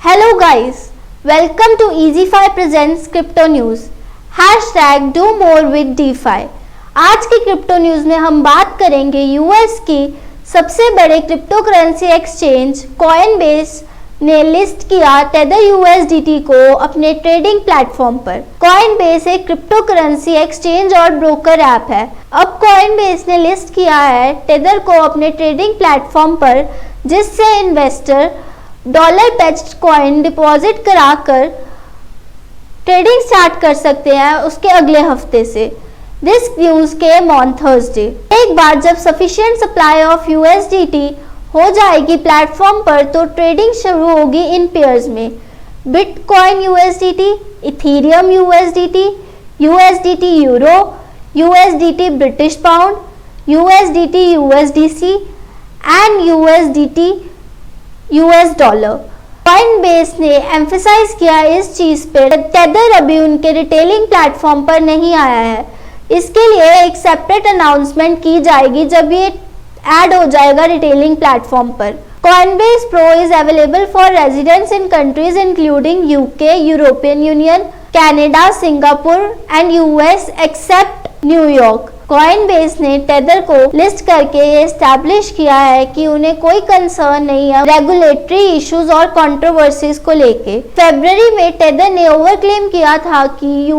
Hello guys, welcome to EasyFi presents crypto news. #do more with DeFi. आज की crypto news में हम बात करेंगे यूएस की सबसे बड़े क्रिप्टो करेंसी एक्सचेंज कॉइनबेस ने लिस्ट किया टेदर USDT को अपने ट्रेडिंग प्लेटफॉर्म पर। कॉइनबेस एक क्रिप्टो करेंसी एक्सचेंज और ब्रोकर ऐप है। अब कॉइनबेस ने लिस्ट किया है टेदर को अपने ट्रेडिंग प्लेटफॉर्म पर, जिससे investor dollar based coin deposit कराकर ट्रेडिंग स्टार्ट कर सकते हैं उसके अगले हफ्ते से। This news came on Thursday. एक बार जब सफिशिएंट सप्लाई ऑफ USDT हो जाएगी प्लेटफॉर्म पर तो ट्रेडिंग शुरू होगी इन पेयर्स में bitcoin USDT, Ethereum USDT, USDT euro, USDT British pound, USDT USDC and USDT US dollar. Coinbase ने एम्फसाइज किया इस चीज पे टेदर अभी उनके रिटेलिंग प्लेटफॉर्म पर नहीं आया है। इसके लिए एक सेपरेट अनाउंसमेंट की जाएगी जब ये ऐड हो जाएगा रिटेलिंग प्लेटफॉर्म पर। Coinbase Pro is available for residents in countries including UK, European Union, Canada, Singapore and US except New York। Coinbase ने टेदर को लिस्ट करके ये एस्टैब्लिश किया है कि उन्हें कोई कंसर्न नहीं है रेगुलेटरी इश्यूज और कंट्रोवर्सीज को लेके। फरवरी में टेदर ने ओवरक्लेम किया था कि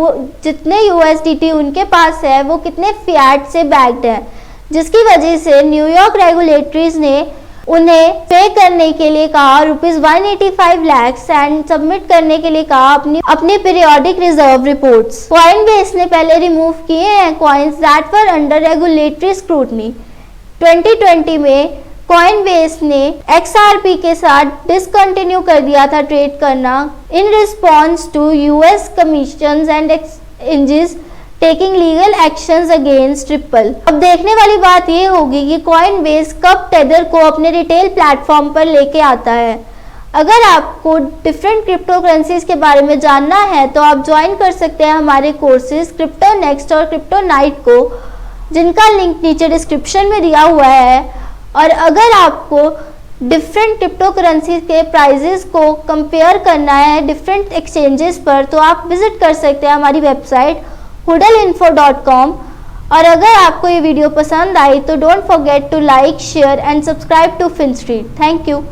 जितने USDT उनके पास है वो कितने फिएट से बैक्ड है, जिसकी वजह से न्यूयॉर्क रेगुलेटरीज ने उन्हें पे करने के लिए कहा ₹185 लाख एंड सबमिट करने के लिए कहा अपनी पीरियोडिक रिजर्व रिपोर्ट्स। कॉइनबेस ने पहले रिमूव किए हैं coins that were under regulatory scrutiny. 2020 में कॉइनबेस ने XRP के साथ डिसकंटिन्यू कर दिया था ट्रेड करना in response to US commissions and exchanges taking legal actions against Ripple. अब देखने वाली बात ये होगी कि कॉइनबेस कब टेदर को अपने रिटेल प्लेटफॉर्म पर लेके आता है। अगर आपको डिफरेंट क्रिप्टो करेंसीज के बारे में जानना है तो आप ज्वाइन कर सकते हैं हमारे कोर्सेज क्रिप्टो नेक्स्ट और क्रिप्टो नाइट को, जिनका लिंक नीचे डिस्क्रिप्शन में दिया हुआ है। और अगर आपको डिफरेंट क्रिप्टो करेंसी के प्राइजेस को कंपेयर करना है डिफरेंट एक्सचेंजेस पर तो आप विजिट कर सकते हैं हमारी वेबसाइट hudalinfo.com। और अगर आपको ये वीडियो पसंद आई तो don't forget to like, share and subscribe to Fin Street. Thank you.